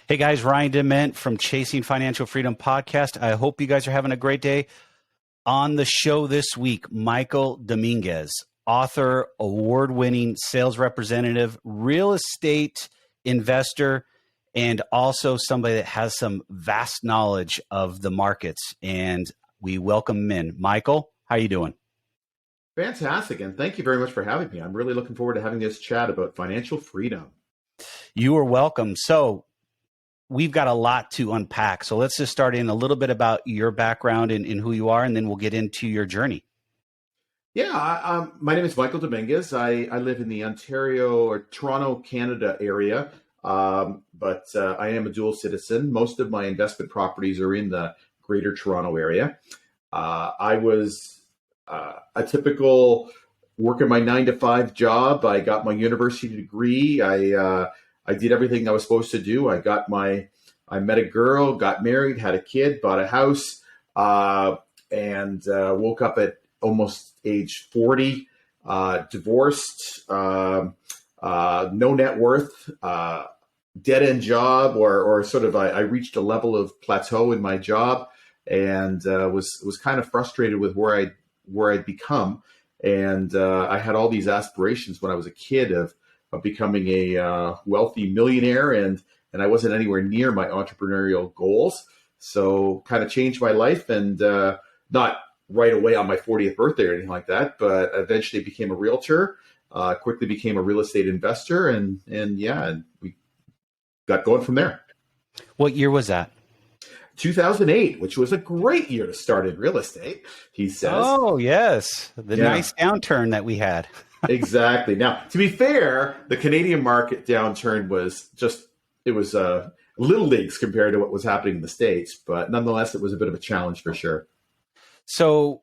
Hey guys, Ryan Dement from Chasing Financial Freedom podcast. I hope you guys are having a great day. On the show this week, Michael Dominguez, author, award-winning sales representative, real estate investor, and also somebody that has some vast knowledge of the markets. And we welcome him in. Michael, how are you doing? Fantastic. And thank you very much for having me. I'm really looking forward to having this chat about financial freedom. You are welcome. So we've got a lot to unpack. So let's just start in a little bit about your background and who you are, and then we'll get into your journey. Yeah, my name is Michael Dominguez. I live in the Ontario or Toronto, Canada area, but I am a dual citizen. Most of my investment properties are in the Greater Toronto area. I was a typical working my 9-to-5 job. I got my university degree. I did everything I was supposed to do. I met a girl, got married, had a kid, bought a house, and woke up at almost age 40, divorced, no net worth, dead end job, or sort of I reached a level of plateau in my job, and was kind of frustrated with where I'd become, and I had all these aspirations when I was a kid of becoming a wealthy millionaire, and I wasn't anywhere near my entrepreneurial goals. So kind of changed my life, and not right away on my 40th birthday or anything like that, but eventually became a realtor, quickly became a real estate investor, and we got going from there. What year was that? 2008, which was a great year to start in real estate, he says. Oh, yes. The nice downturn that we had. Exactly. Now, to be fair, the Canadian market downturn was little leagues compared to what was happening in the States, but nonetheless, it was a bit of a challenge for sure. So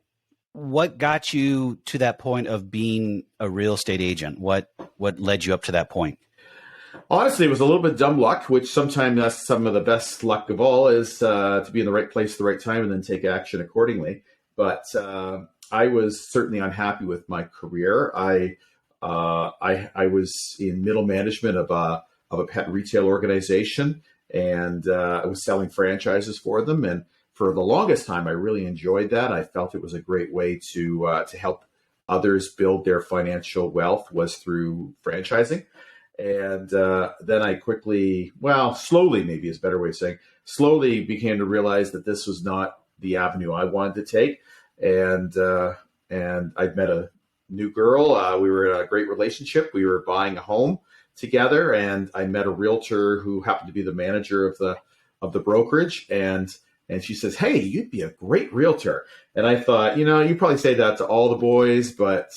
what got you to that point of being a real estate agent? What led you up to that point? Honestly, it was a little bit dumb luck, which sometimes that's some of the best luck of all, is to be in the right place at the right time and then take action accordingly. But I was certainly unhappy with my career. I was in middle management of a pet retail organization, and I was selling franchises for them. And for the longest time, I really enjoyed that. I felt it was a great way to help others build their financial wealth, was through franchising. And then I slowly, maybe is a better way of saying, slowly began to realize that this was not the avenue I wanted to take. And I'd met a new girl. We were in a great relationship. We were buying a home together, and I met a realtor who happened to be the manager of the brokerage. And she says, "Hey, you'd be a great realtor." And I thought, you probably say that to all the boys, but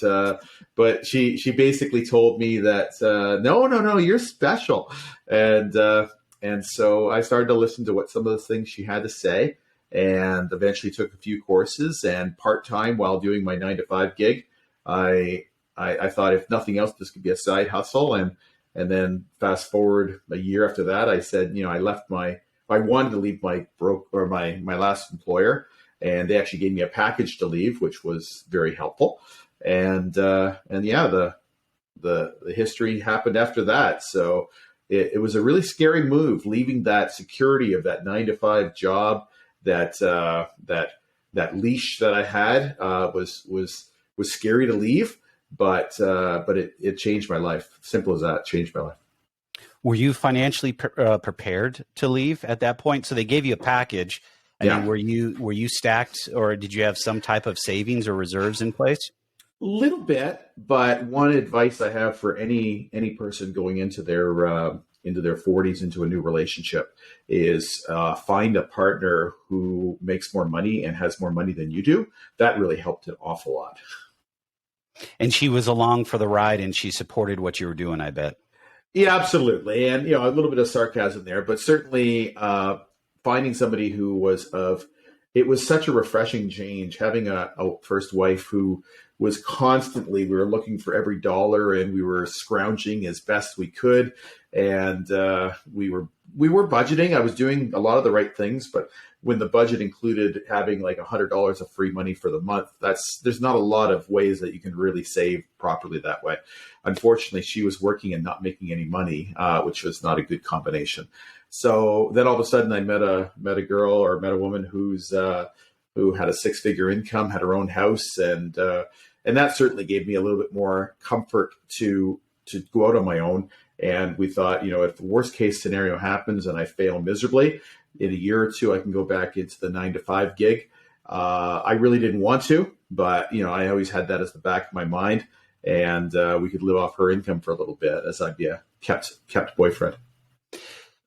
she basically told me that no, you're special. And so I started to listen to what some of the things she had to say, and eventually took a few courses, and part-time while doing my 9-to-5 gig. I thought, if nothing else, this could be a side hustle. And then fast forward a year after that, I said, I wanted to leave my last employer, and they actually gave me a package to leave, which was very helpful. And the history happened after that. So it was a really scary move, leaving that security of that 9-to-5 job, that leash that I had was scary to leave, but it changed my life. Simple as that. It changed my life. Were you financially prepared to leave at that point? So they gave you a package. And were you stacked, or did you have some type of savings or reserves in place? A little bit, but one advice I have for any person going into their 40s, into a new relationship, is find a partner who makes more money and has more money than you do. That really helped an awful lot. And she was along for the ride, and she supported what you were doing, I bet. Yeah, absolutely. And, a little bit of sarcasm there, but certainly finding somebody who it was such a refreshing change, having a first wife who was constantly, we were looking for every dollar and we were scrounging as best we could. And we were budgeting. I was doing a lot of the right things, but when the budget included having like $100 of free money for the month, there's not a lot of ways that you can really save properly that way. Unfortunately, she was working and not making any money, which was not a good combination. So then all of a sudden I met a woman who had a six-figure income, had her own house, and that certainly gave me a little bit more comfort to go out on my own. And we thought, if the worst case scenario happens and I fail miserably, in a year or two, I can go back into the 9-to-5 gig. I really didn't want to, but I always had that as the back of my mind, and we could live off her income for a little bit as I'd be a kept boyfriend.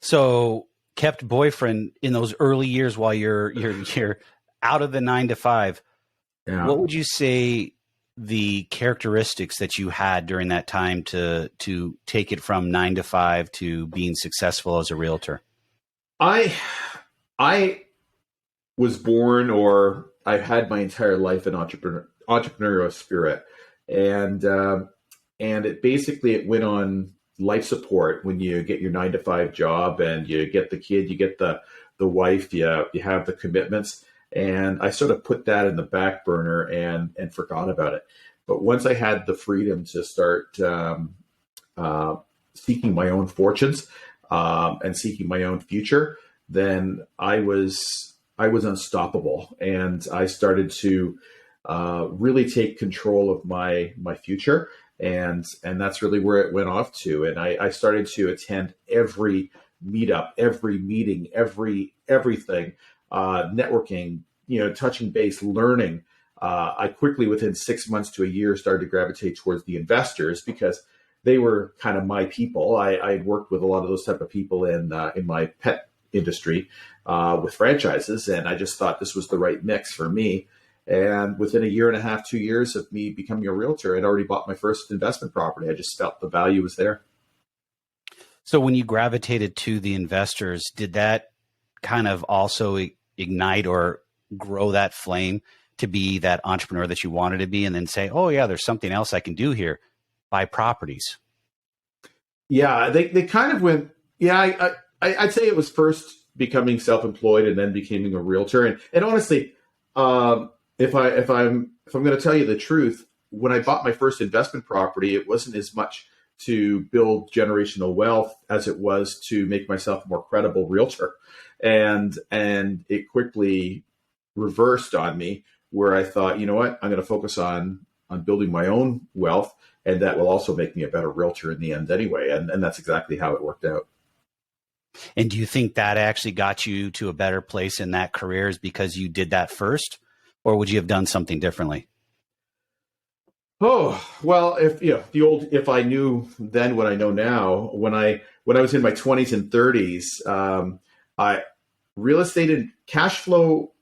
So, kept boyfriend in those early years while you're out of the 9-to-5. Yeah. What would you say the characteristics that you had during that time to take it from 9-to-5 to being successful as a realtor? I was born, or I've had my entire life, an entrepreneurial spirit, and it went on life support when you get your 9-to-5 job and you get the kid, you get the wife, you have the commitments, and I sort of put that in the back burner and forgot about it. But once I had the freedom to start seeking my own fortunes and seeking my own future, then I was unstoppable, and I started to really take control of my future, and that's really where it went off to. And I started to attend every meetup, every meeting, everything, networking, touching base, learning. I quickly, within 6 months to a year, started to gravitate towards the investors because they were kind of my people. I worked with a lot of those type of people in my pet industry with franchises, and I just thought this was the right mix for me. And within a year and a half, 2 years of me becoming a realtor, I'd already bought my first investment property. I just felt the value was there. So when you gravitated to the investors, did that kind of also ignite or grow that flame to be that entrepreneur that you wanted to be, and then say, oh yeah, there's something else I can do here, buy properties? Yeah, they kind of went, yeah, I'd say it was first becoming self-employed and then becoming a realtor. And honestly, if I'm going to tell you the truth, when I bought my first investment property, it wasn't as much to build generational wealth as it was to make myself a more credible realtor. And it quickly reversed on me, where I thought, you know what, I'm going to focus on building my own wealth, and that will also make me a better realtor in the end anyway. And that's exactly how it worked out. And do you think that actually got you to a better place in that career is because you did that first, or would you have done something differently? Oh, well, if I knew then what I know now, when I was in my 20s and 30s, real estate and cash flow,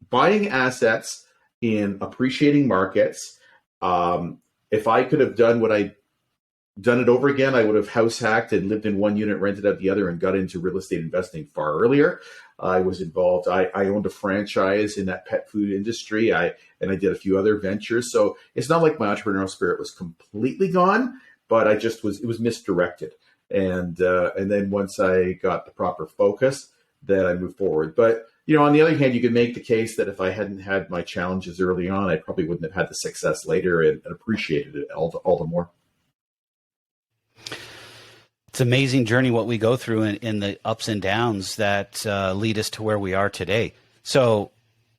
buying assets in appreciating markets. If I could have done it over again, I would have house hacked and lived in one unit, rented out the other, and got into real estate investing far earlier. I was involved. I owned a franchise in that pet food industry. And I did a few other ventures. So it's not like my entrepreneurial spirit was completely gone, but it was misdirected. And then once I got the proper focus, then I moved forward. But on the other hand, you could make the case that if I hadn't had my challenges early on, I probably wouldn't have had the success later and appreciated it all the more. It's an amazing journey what we go through in the ups and downs that lead us to where we are today. So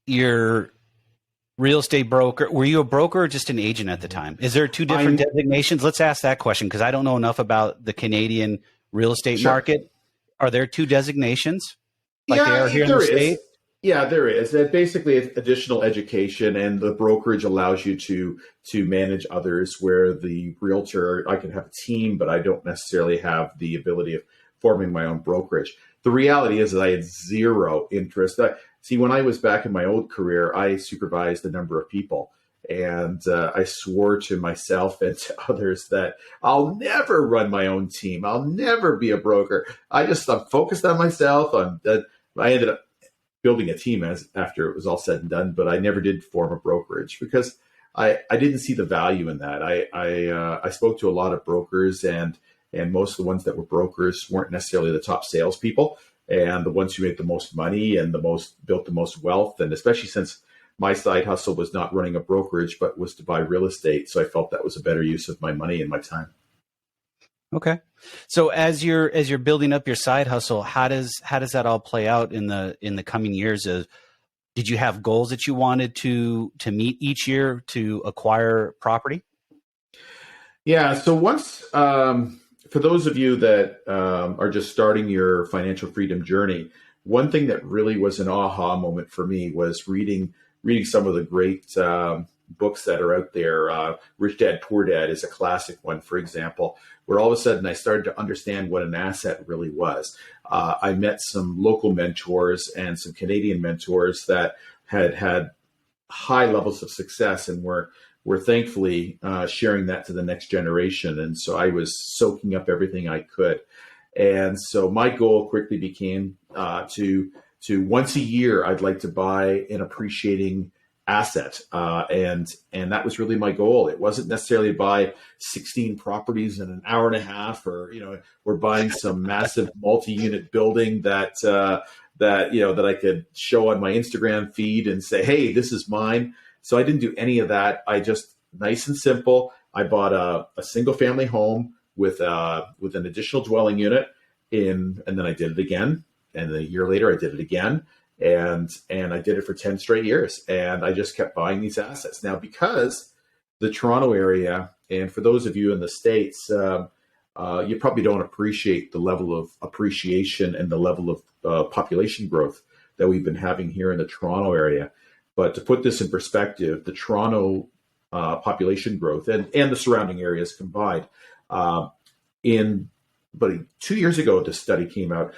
you're real estate broker. Were you a broker or just an agent at the time? Is there two different designations? Let's ask that question because I don't know enough about the Canadian real estate market. Are there two designations like they are here in the States? Yeah, there is. Basically, it's additional education, and the brokerage allows you to manage others, where the realtor, I can have a team, but I don't necessarily have the ability of forming my own brokerage. The reality is that I had zero interest. See, when I was back in my old career, I supervised a number of people, and I swore to myself and to others that I'll never run my own team. I'll never be a broker. I'm focused on myself. I ended up building a team after it was all said and done, but I never did form a brokerage because I didn't see the value in that. I spoke to a lot of brokers, and most of the ones that were brokers weren't necessarily the top salespeople and the ones who made the most money and built the most wealth. And especially since my side hustle was not running a brokerage, but was to buy real estate. So I felt that was a better use of my money and my time. Okay. So as you're building up your side hustle, how does that all play out in the coming years? Did you have goals that you wanted to meet each year to acquire property? Yeah. So once, for those of you that are just starting your financial freedom journey, one thing that really was an aha moment for me was reading some of the great books that are out there. Rich Dad, Poor Dad is a classic one, for example, where all of a sudden I started to understand what an asset really was. I met some local mentors and some Canadian mentors that had high levels of success and were thankfully sharing that to the next generation. And so I was soaking up everything I could. And so my goal quickly became to once a year, I'd like to buy an appreciating asset. And that was really my goal. It wasn't necessarily to buy 16 properties in an hour and a half, or, we're buying some massive multi-unit building that I could show on my Instagram feed and say, hey, this is mine. So I didn't do any of that. I just, nice and simple, I bought a single family home with an additional dwelling unit and then I did it again. And a year later I did it again. And I did it for 10 straight years. And I just kept buying these assets. Now, because the Toronto area, and for those of you in the States, you probably don't appreciate the level of appreciation and the level of population growth that we've been having here in the Toronto area. But to put this in perspective, the Toronto population growth and the surrounding areas combined, but 2 years ago, this study came out,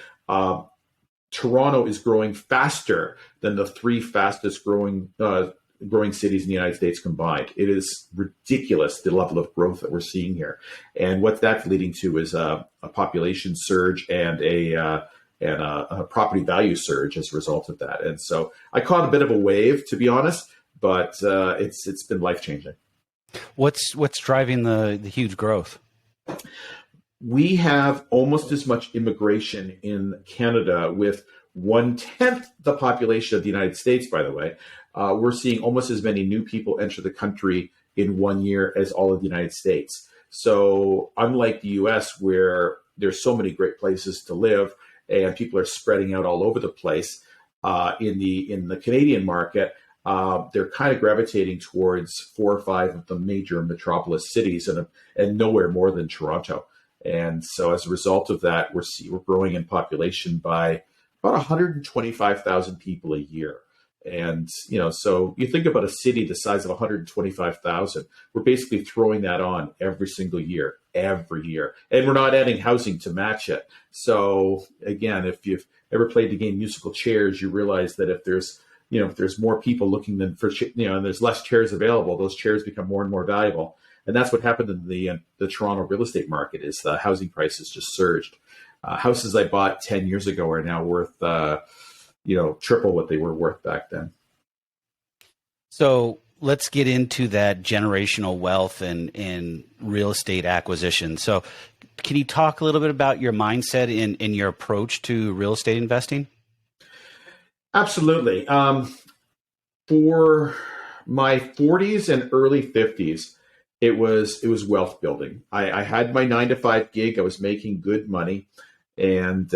Toronto is growing faster than the three fastest growing cities in the United States combined. It is ridiculous, the level of growth that we're seeing here. And what that's leading to is a population surge and a property value surge as a result of that. And so I caught a bit of a wave, to be honest, but it's been life-changing. What's driving the huge growth? We have almost as much immigration in Canada, with 1/10 the population of the United States, by the way. We're seeing almost as many new people enter the country in 1 year as all of the United States. So unlike the US, where there's so many great places to live and people are spreading out all over the place, in the Canadian market, they're kind of gravitating towards 4 or 5 of the major metropolis cities and nowhere more than Toronto. And so as a result of that, we're growing in population by about 125,000 people a year. And, so you think about a city the size of 125,000, we're basically throwing that on every single year, every year. And we're not adding housing to match it. So again, if you've ever played the game Musical Chairs, you realize that if there's more people looking and there's less chairs available, those chairs become more and more valuable. And that's what happened in the Toronto real estate market. Is the housing prices just surged. Houses I bought 10 years ago are now worth, triple what they were worth back then. So let's get into that generational wealth and real estate acquisition. So can you talk a little bit about your mindset in your approach to real estate investing? Absolutely. For my 40s and early 50s, it was wealth building. I had my 9-to-5 gig. I was making good money, and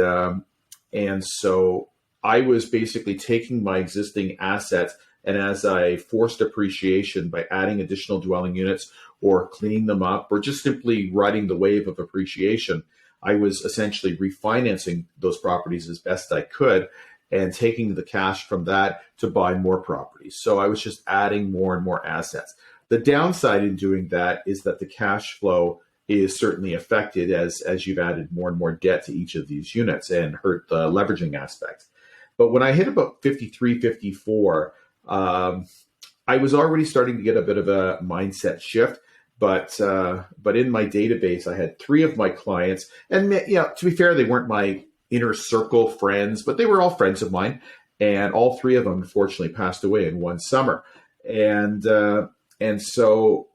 so I was basically taking my existing assets, and as I forced appreciation by adding additional dwelling units or cleaning them up or just simply riding the wave of appreciation, I was essentially refinancing those properties as best I could and taking the cash from that to buy more properties. So I was just adding more and more assets. The downside in doing that is that the cash flow is certainly affected as you've added more and more debt to each of these units and hurt the leveraging aspect. But when I hit about 53, 54, I was already starting to get a bit of a mindset shift. But in my database, I had 3 of my clients, and to be fair, they weren't my inner circle friends, but they were all friends of mine, and all 3 of them unfortunately passed away in one summer. And and two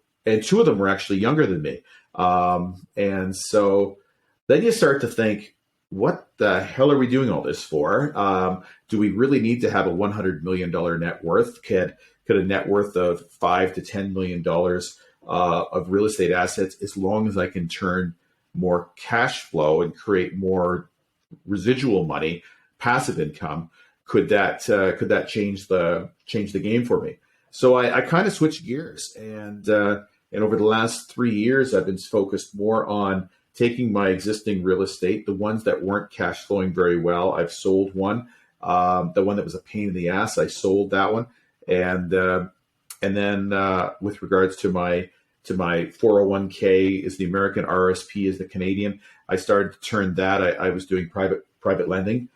of them were actually younger than me. And so then you start to think, what the hell are we doing all this for? Do we really need to have a $100 million net worth? Could a net worth of $5 to $10 million of real estate assets, as long as I can turn more cash flow and create more residual money, passive income, could that change the game for me? So I kind of switched gears, and over the last 3 years, I've been focused more on taking my existing real estate, the ones that weren't cash flowing very well. I've sold one. The one that was a pain in the ass, I sold that one. And then with regards to my 401k is the American, RSP is the Canadian. I started to turn that. I was doing private lending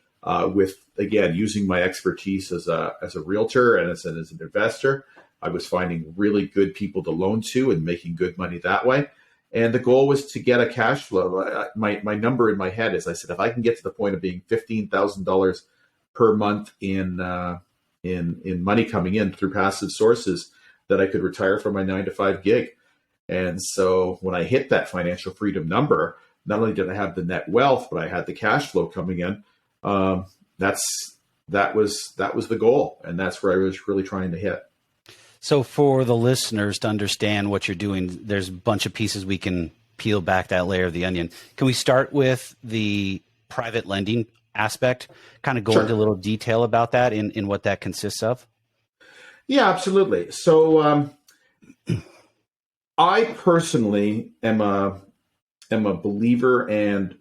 with, again, using my expertise as a realtor and as an investor. I was finding really good people to loan to and making good money that way. And the goal was to get a cash flow. My number in my head is, I said, if I can get to the point of being $15,000 per month in money coming in through passive sources, that I could retire from my 9-to-5 gig. And so when I hit that financial freedom number, not only did I have the net wealth, but I had the cash flow coming in. That was the goal, and that's where I was really trying to hit. So for the listeners to understand what you're doing, there's a bunch of pieces we can peel back that layer of the onion. Can we start with the private lending aspect? Kind of go into a little detail about that in what that consists of? Yeah, absolutely. So I personally am a believer and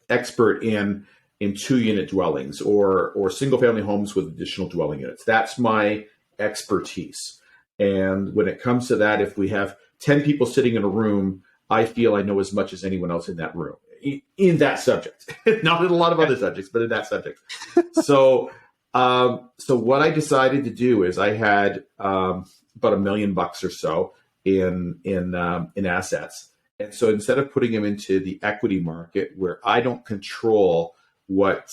expert in 2-unit dwellings or single family homes with additional dwelling units. That's my expertise. And when it comes to that, if we have 10 people sitting in a room, I feel I know as much as anyone else in that room in that subject. Not in a lot of other subjects, but in that subject. So what I decided to do is I had about $1 million or so in assets. And so instead of putting them into the equity market, where I don't control what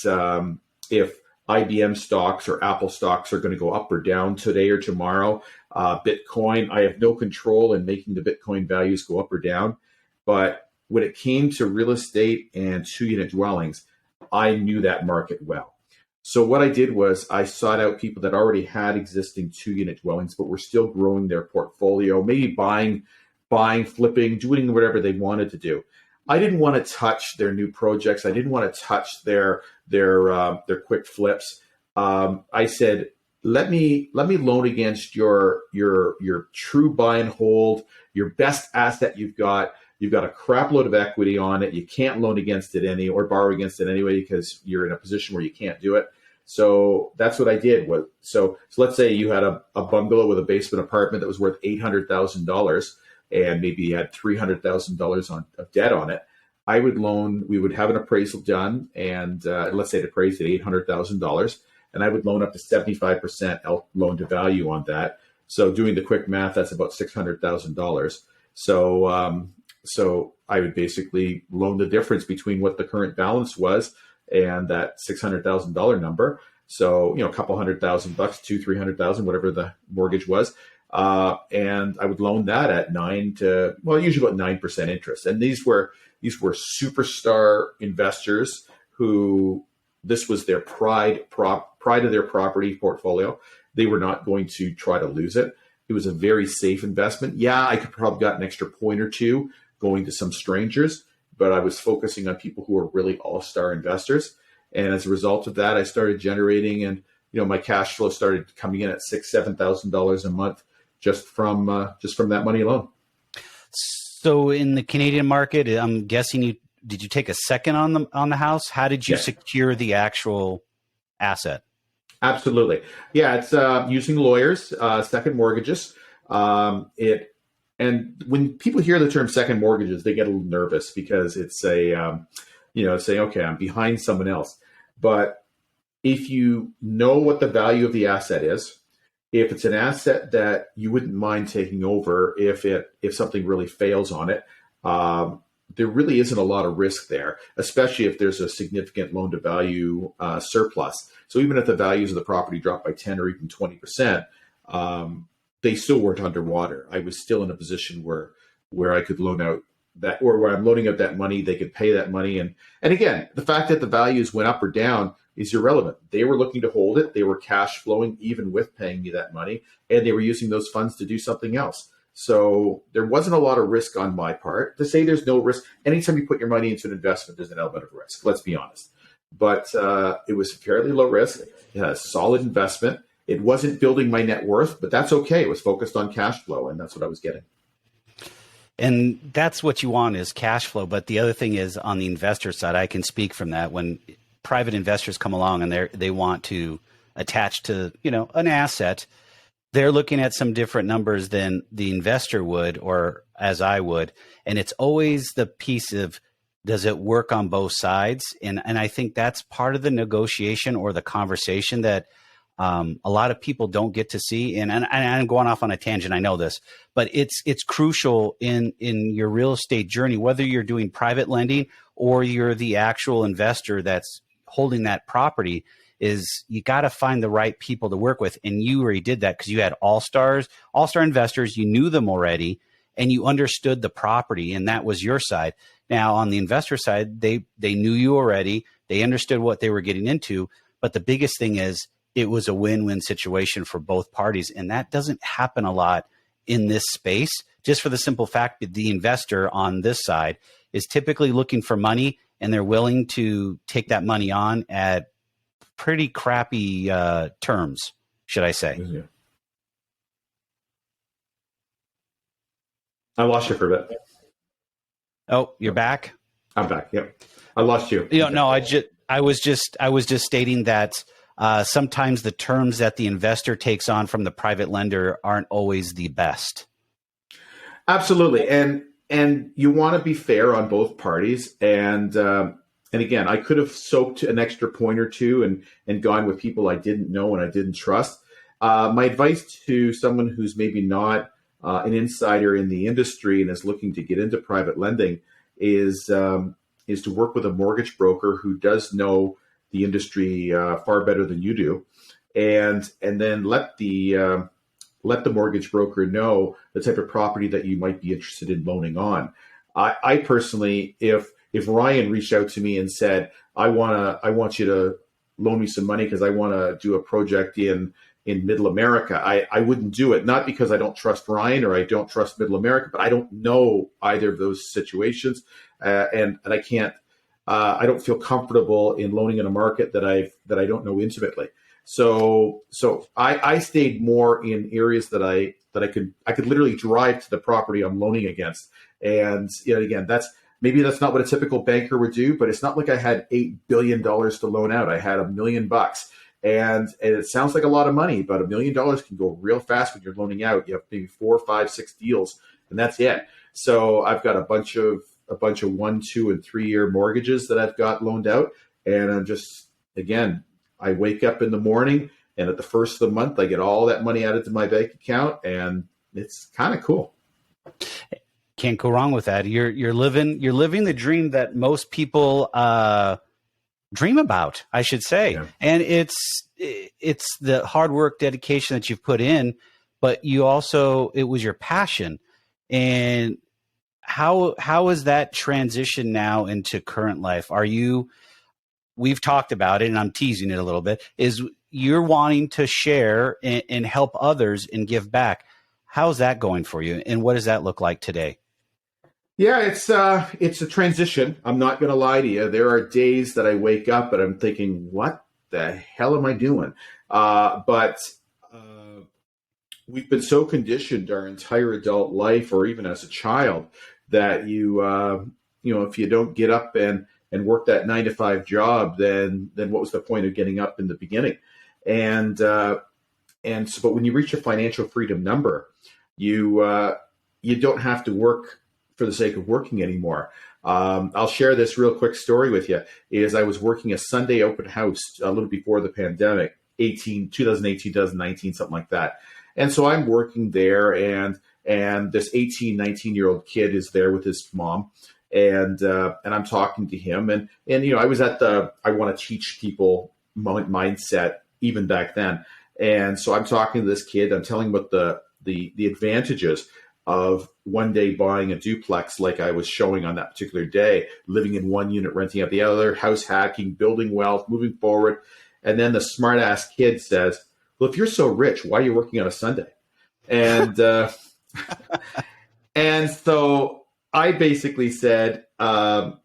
if IBM stocks or Apple stocks are going to go up or down today or tomorrow, Bitcoin, I have no control in making the Bitcoin values go up or down. But when it came to real estate and 2-unit dwellings, I knew that market well. So what I did was I sought out people that already had existing 2-unit dwellings, but were still growing their portfolio, maybe buying, flipping, doing whatever they wanted to do. I didn't want to touch their new projects. I didn't want to touch their quick flips. I said, let me loan against your true buy and hold, your best asset you've got. You've got a crap load of equity on it. You can't loan against it or borrow against it anyway, because you're in a position where you can't do it. So that's what I did. So let's say you had a bungalow with a basement apartment that was worth $800,000, and maybe you had $300,000 of debt on it. I would loan. We would have an appraisal done, and let's say it appraised at $800,000, and I would loan up to 75% loan to value on that. So doing the quick math, that's about $600,000. So I would basically loan the difference between what the current balance was and that $600,000 number. So, a couple $100,000, $200,000-$300,000, whatever the mortgage was. And I would loan that at usually about 9% interest. And these were superstar investors who this was their pride of their property portfolio. They were not going to try to lose it. It was a very safe investment. Yeah, I could probably got an extra point or two going to some strangers, but I was focusing on people who were really all-star investors. And as a result of that, I started generating, and my cash flow started coming in at $6,000-$7,000 a month just from that money alone. So in the Canadian market, I'm guessing did you take a second on the house? How did you secure the actual asset? Absolutely. Yeah, it's using lawyers, second mortgages. And when people hear the term second mortgages, they get a little nervous because it's saying, okay, I'm behind someone else. But if you know what the value of the asset is, if it's an asset that you wouldn't mind taking over, if something really fails on it, there really isn't a lot of risk there, especially if there's a significant loan to value surplus. So even if the values of the property drop by 10 or even 20%, they still weren't underwater. I was still in a position where I could loan out that, or where I'm loaning out that money, they could pay that money. And again, the fact that the values went up or down is irrelevant. They were looking to hold it. They were cash flowing even with paying me that money, and they were using those funds to do something else. So there wasn't a lot of risk on my part. To say there's no risk, anytime you put your money into an investment, there's an element of risk. Let's be honest. But it was fairly low risk. It had a solid investment. It wasn't building my net worth, but that's okay. It was focused on cash flow, and that's what I was getting. And that's what you want is cash flow. But the other thing is, on the investor side, I can speak from that. When private investors come along and they want to attach to, an asset, they're looking at some different numbers than the investor would, or as I would. And it's always the piece of, does it work on both sides? And I think that's part of the negotiation or the conversation that a lot of people don't get to see. And I'm going off on a tangent, I know this, but it's crucial in your real estate journey, whether you're doing private lending or you're the actual investor that's holding that property, is you got to find the right people to work with. And you already did that because you had all-star investors, you knew them already, and you understood the property, and that was your side. Now, on the investor side, they knew you already, they understood what they were getting into, but the biggest thing is it was a win-win situation for both parties, and that doesn't happen a lot in this space, just for the simple fact that the investor on this side is typically looking for money, and they're willing to take that money on at pretty crappy terms, should I say. Yeah. I lost you for a bit. Oh, you're back? I'm back. Yep. I lost you. No, I was just stating that sometimes the terms that the investor takes on from the private lender aren't always the best. Absolutely. And you want to be fair on both parties. And again, I could have soaked an extra point or two and gone with people I didn't know and I didn't trust. My advice to someone who's maybe not an insider in the industry and is looking to get into private lending is to work with a mortgage broker who does know the industry far better than you do, and then let the mortgage broker know the type of property that you might be interested in loaning on. I personally, if Ryan reached out to me and said, I want you to loan me some money because I want to do a project in Middle America, I wouldn't do it. Not because I don't trust Ryan or I don't trust Middle America, but I don't know either of those situations, and I can't. I don't feel comfortable in loaning in a market that I don't know intimately. So I stayed more in areas that I could literally drive to the property I'm loaning against. And again, maybe that's not what a typical banker would do, but it's not like I had $8 billion to loan out. I had $1 million. And it sounds like a lot of money, but $1 million can go real fast when you're loaning out. You have maybe 4, 5, 6 deals, and that's it. So I've got a bunch of 1, 2, and 3 year mortgages that I've got loaned out. And I'm just, again, I wake up in the morning and at the first of the month, I get all that money added to my bank account, and it's kind of cool. Can't go wrong with that. You're living the dream that most people dream about, I should say. Yeah. And it's the hard work, dedication that you've put in, but it was your passion. And how is that transition now into current life? We've talked about it, and I'm teasing it a little bit, is you're wanting to share and help others and give back. How's that going for you? And what does that look like today? Yeah, it's a transition. I'm not going to lie to you. There are days that I wake up and I'm thinking, what the hell am I doing? But we've been so conditioned our entire adult life, or even as a child, that if you don't get up and work that 9-to-5 job, then what was the point of getting up in the beginning? But when you reach a financial freedom number, you don't have to work for the sake of working anymore. I'll share this real quick story with you. Is I was working a Sunday open house a little before the pandemic, 2018, 2019, something like that. And so I'm working there, and this 18, 19-year-old kid is there with his mom, and I'm talking to him, and I was at I want to teach people mindset even back then, and so I'm talking to this kid. I'm telling him about the the advantages of one day buying a duplex like I was showing on that particular day, living in one unit, renting out the other, house hacking, building wealth, moving forward. And then the smart ass kid says, well, if you're so rich, why are you working on a Sunday? And and so I basically said, well,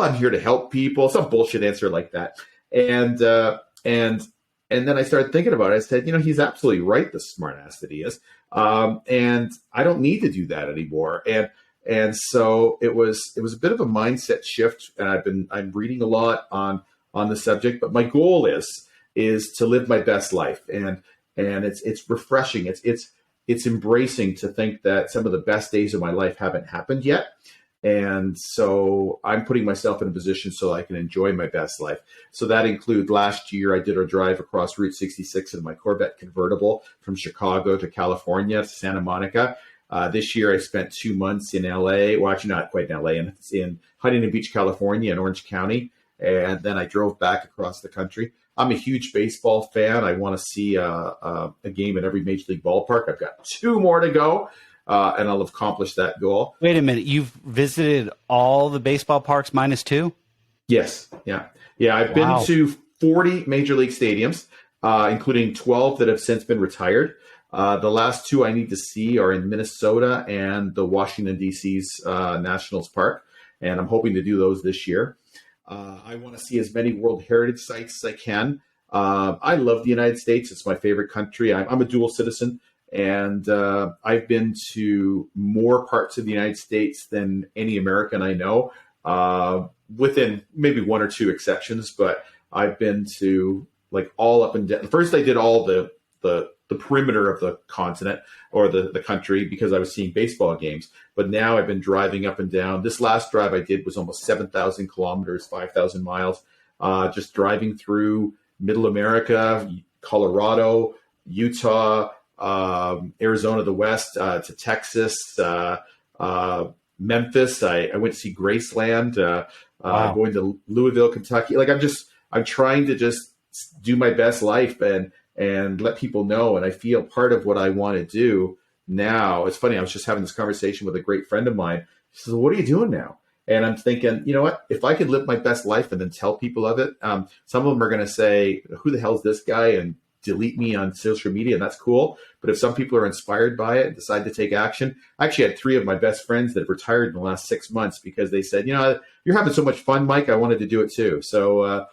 I'm here to help people, some bullshit answer like that. And then I started thinking about it. I said, he's absolutely right, the smart ass that he is. And I don't need to do that anymore. And so it was a bit of a mindset shift. And I'm reading a lot on the subject, but my goal is to live my best life. And it's refreshing. It's embracing to think that some of the best days of my life haven't happened yet. And so I'm putting myself in a position so I can enjoy my best life. So that includes last year, I did a drive across Route 66 in my Corvette convertible from Chicago to California to Santa Monica. This year, I spent 2 months in LA. Well, actually, not quite in LA, in Huntington Beach, California, in Orange County. And then I drove back across the country. I'm a huge baseball fan. I want to see a game at every major league ballpark. I've got 2 more to go. And I'll have accomplished that goal. Wait a minute. You've visited all the baseball parks minus 2? Yes. Yeah. I've been to 40 major league stadiums, including 12 that have since been retired. The last 2 I need to see are in Minnesota and the Washington, D.C.'s Nationals Park. And I'm hoping to do those this year. I want to see as many World Heritage sites as I can. I love the United States. It's my favorite country. I'm a dual citizen. And I've been to more parts of the United States than any American I know, within maybe 1 or 2 exceptions. But I've been to like all up and down. First, I did all the perimeter of the continent or the country because I was seeing baseball games. But now I've been driving up and down. This last drive I did was almost 7,000 kilometers, 5,000 miles, just driving through Middle America, Colorado, Utah, Arizona, the West, to Texas, Memphis. I went to see Graceland, going to Louisville, Kentucky. Like I'm trying to just do my best life and let people know. And I feel part of what I want to do now. It's funny. I was just having this conversation with a great friend of mine. She says, what are you doing now? And I'm thinking, you know what, if I could live my best life and then tell people of it, some of them are going to say, who the hell is this guy? And delete me on social media, and that's cool. But if some people are inspired by it and decide to take action, I actually had 3 of my best friends that have retired in the last 6 months because they said, you're having so much fun, Mike. I wanted to do it too. So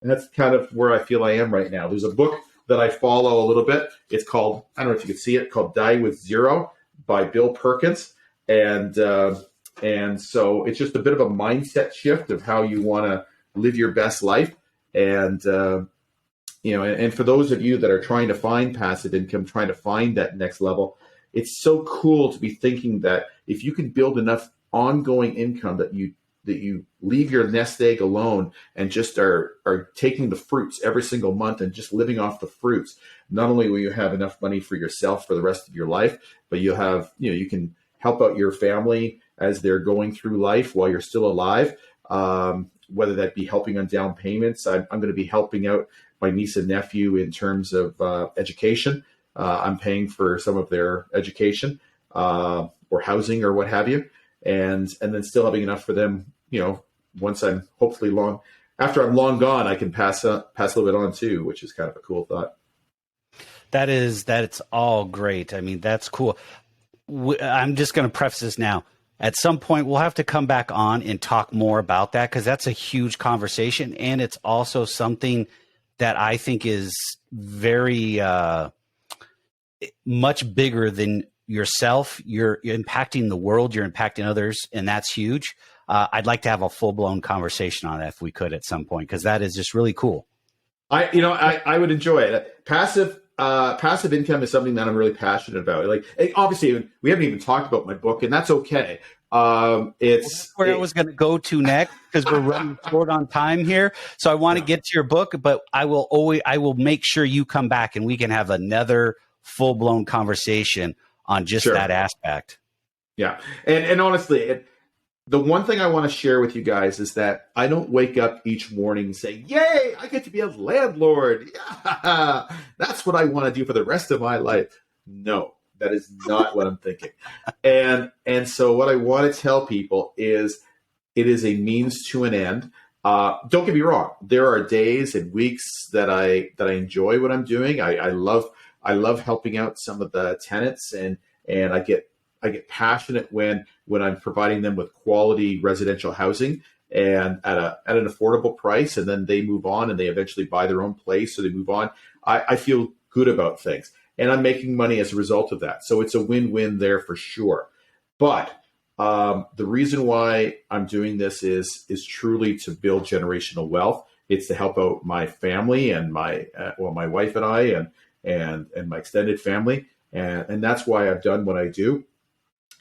that's kind of where I feel I am right now. There's a book that I follow a little bit. It's called, I don't know if you can see it, called Die with Zero by Bill Perkins. And so it's just a bit of a mindset shift of how you want to live your best life. And, and for those of you that are trying to find passive income, trying to find that next level, it's so cool to be thinking that if you can build enough ongoing income that you leave your nest egg alone and just are taking the fruits every single month and just living off the fruits, not only will you have enough money for yourself for the rest of your life, but you'll have, you can help out your family as they're going through life while you're still alive, whether that be helping on down payments. I'm going to be helping out my niece and nephew in terms of education. I'm paying for some of their education or housing or what have you. And then still having enough for them, once I'm hopefully after I'm long gone, I can pass a little bit on too, which is kind of a cool thought. That's all great. I mean, that's cool. I'm just going to preface this now. At some point, we'll have to come back on and talk more about that because that's a huge conversation. And it's also something that I think is very much bigger than yourself. You're impacting the world, you're impacting others, and that's huge. I'd like to have a full-blown conversation on that if we could at some point, because that is just really cool. I would enjoy it. Passive income is something that I'm really passionate about. Like, obviously, we haven't even talked about my book, and that's okay. That's where I was going to go to next because we're running short on time here. So I want to get to your book, but I will make sure you come back and we can have another full-blown conversation on just that aspect. Yeah. And honestly, the one thing I want to share with you guys is that I don't wake up each morning and say, yay, I get to be a landlord. Yeah, that's what I want to do for the rest of my life. No, that is not what I'm thinking. And so what I want to tell people is it is a means to an end. Don't get me wrong. There are days and weeks that I enjoy what I'm doing. I love helping out some of the tenants, and I get passionate when I'm providing them with quality residential housing and at an affordable price, and then they move on and they eventually buy their own place, so they move on. I feel good about things, and I'm making money as a result of that. So it's a win-win there for sure. But the reason why I'm doing this is truly to build generational wealth. It's to help out my family and my wife and I and my extended family, and that's why I've done what I do.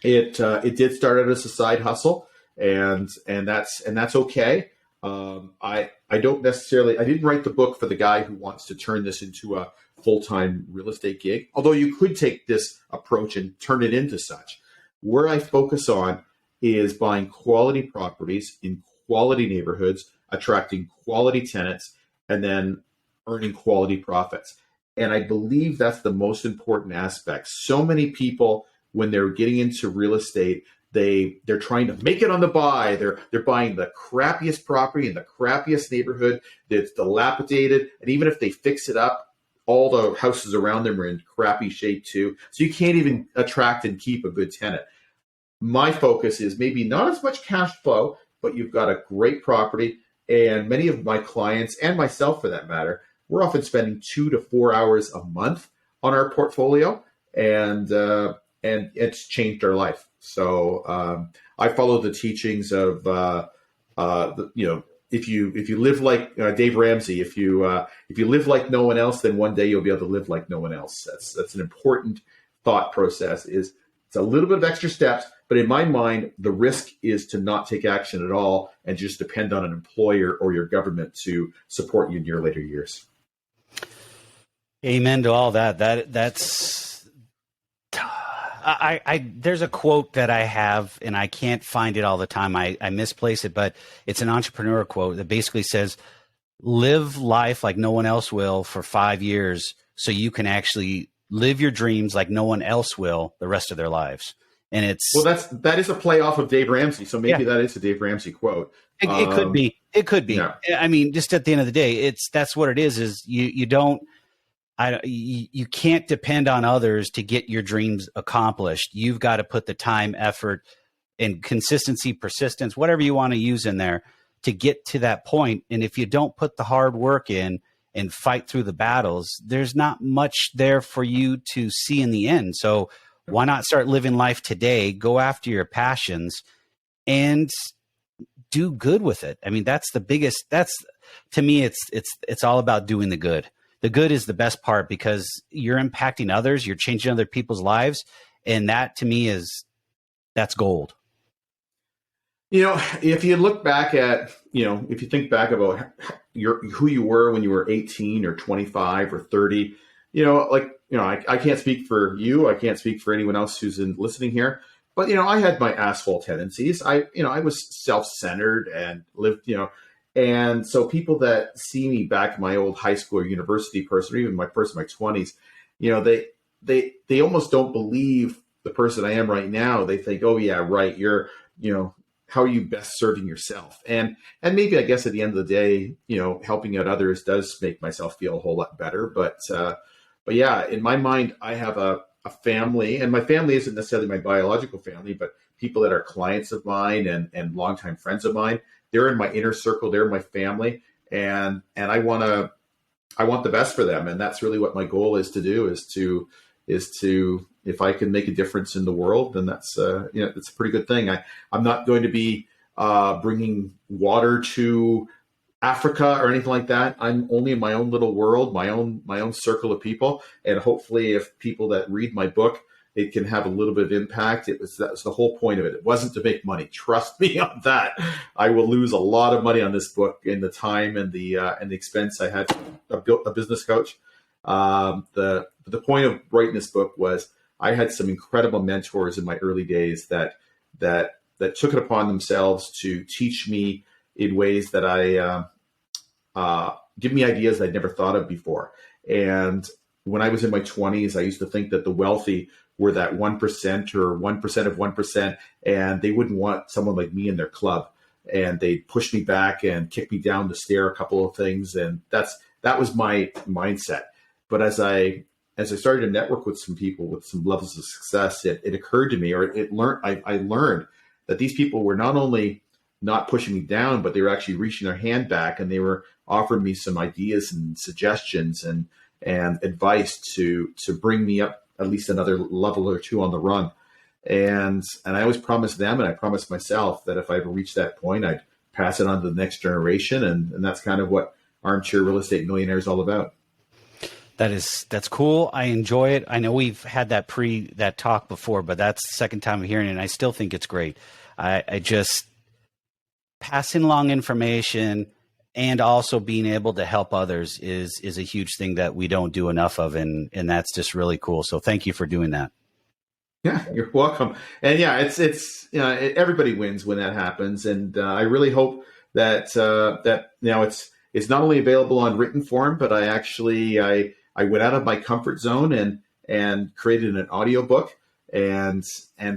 It did start out as a side hustle, and that's okay. I don't necessarily, I didn't write the book for the guy who wants to turn this into a full-time real estate gig, although you could take this approach and turn it into such. Where I focus on is buying quality properties in quality neighborhoods, attracting quality tenants, and then earning quality profits. And I believe that's the most important aspect. So many people, when they're getting into real estate, they're trying to make it on the buy. They're buying the crappiest property in the crappiest neighborhood that's dilapidated, and even if they fix it up, all the houses around them are in crappy shape too. So you can't even attract and keep a good tenant. My focus is maybe not as much cash flow, but you've got a great property. And many of my clients, and myself for that matter, we're often spending 2 to 4 hours a month on our portfolio, and it's changed our life. So I follow the teachings of if you live like Dave Ramsey, if you live like no one else, then one day you'll be able to live like no one else. That's an important thought process. It's a little bit of extra steps, but in my mind, the risk is to not take action at all and just depend on an employer or your government to support you in your later years. Amen to all that. There's a quote that I have, and I can't find it all the time. I misplace it, but it's an entrepreneur quote that basically says, live life like no one else will for 5 years so you can actually live your dreams like no one else will the rest of their lives. And that is a play off of Dave Ramsey. So maybe that is a Dave Ramsey quote. It could be. It could be. Yeah. I mean, just at the end of the day, that's what it is you can't depend on others to get your dreams accomplished. You've got to put the time, effort, and consistency, persistence, whatever you want to use in there to get to that point. And if you don't put the hard work in and fight through the battles, there's not much there for you to see in the end. So why not start living life today, go after your passions, and do good with it? I mean, that's the biggest, to me, it's all about doing the good. The good is the best part because you're impacting others, you're changing other people's lives. And that to me that's gold. If you look back at, if you think back about who you were when you were 18 or 25 or 30, I can't speak for you. I can't speak for anyone else who's listening here, but, I had my asshole tendencies. I was self-centered and lived, and so people that see me back in my old high school or university person, or even my 20s, they almost don't believe the person I am right now. They think, oh yeah, right. You're, how are you best serving yourself? And maybe I guess at the end of the day, helping out others does make myself feel a whole lot better. But yeah, in my mind, I have a family, and my family isn't necessarily my biological family, but people that are clients of mine and longtime friends of mine. They're in my inner circle. They're my family, and I want the best for them. And that's really what my goal is to do. Is to if I can make a difference in the world, then that's it's a pretty good thing. I'm not going to be bringing water to Africa or anything like that. I'm only in my own little world, my own circle of people, and hopefully, if people that read my book, it can have a little bit of impact. That was the whole point of it. It wasn't to make money. Trust me on that. I will lose a lot of money on this book in the time and the expense I had to build a business coach. The point of writing this book was I had some incredible mentors in my early days that took it upon themselves to teach me in ways that give me ideas I'd never thought of before. And when I was in my 20s, I used to think that the wealthy were that 1% or 1% of 1%, and they wouldn't want someone like me in their club. And they pushed me back and kicked me down the stair a couple of things. And that was my mindset. But as I started to network with some people with some levels of success, it occurred to me, or I learned that these people were not only not pushing me down, but they were actually reaching their hand back, and they were offering me some ideas and suggestions and advice to bring me up at least another level or two on the run. And I always promised them, and I promised myself, that if I ever reached that point, I'd pass it on to the next generation. And that's kind of what Armchair Real Estate Millionaire is all about. That's cool. I enjoy it. I know we've had that talk before, but that's the second time I'm hearing it, and I still think it's great. I just passing along information and also being able to help others is a huge thing that we don't do enough of, and that's just really cool. So thank you for doing that. Yeah, you're welcome. And yeah, it's everybody wins when that happens, and I really hope that that now it's not only available on written form, but I went out of my comfort zone and created an audiobook. And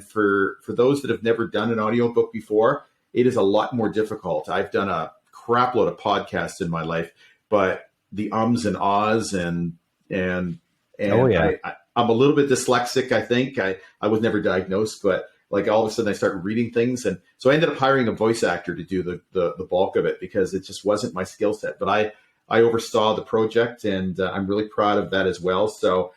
for those that have never done an audiobook before, it is a lot more difficult. I've done a crap load of podcasts in my life, but the ums and ahs and oh yeah. I'm a little bit dyslexic, I think. I was never diagnosed, but like all of a sudden I started reading things. And so I ended up hiring a voice actor to do the bulk of it, because it just wasn't my skill set. But I oversaw the project, and I'm really proud of that as well. So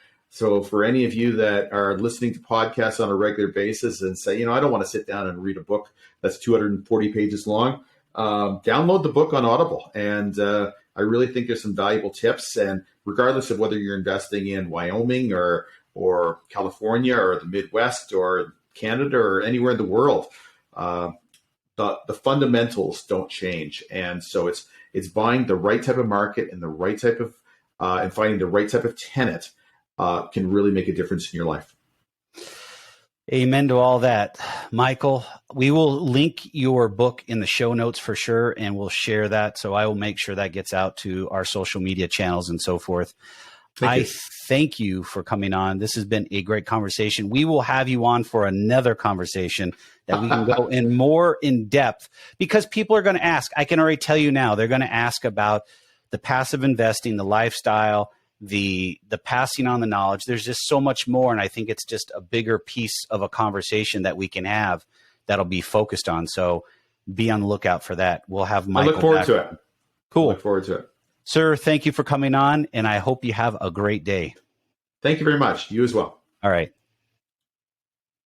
for any of you that are listening to podcasts on a regular basis and say, I don't want to sit down and read a book that's 240 pages long, download the book on Audible. And I really think there's some valuable tips. And regardless of whether you're investing in Wyoming or California or the Midwest or Canada or anywhere in the world, the fundamentals don't change. And so it's buying the right type of market and the right type of and finding the right type of tenant can really make a difference in your life. Amen to all that, Michael. We will link your book in the show notes for sure, and we'll share that. So I will make sure that gets out to our social media channels and so forth. Thank you for coming on. This has been a great conversation. We will have you on for another conversation that we can go in more in depth, because people are going to ask. I can already tell you now, they're going to ask about the passive investing, the lifestyle, the passing on the knowledge. There's just so much more. And I think it's just a bigger piece of a conversation that we can have that'll be focused on. So be on the lookout for that. We'll have Michael. I look forward to it. Cool. I look forward to it. Sir, thank you for coming on, and I hope you have a great day. Thank you very much. You as well. All right.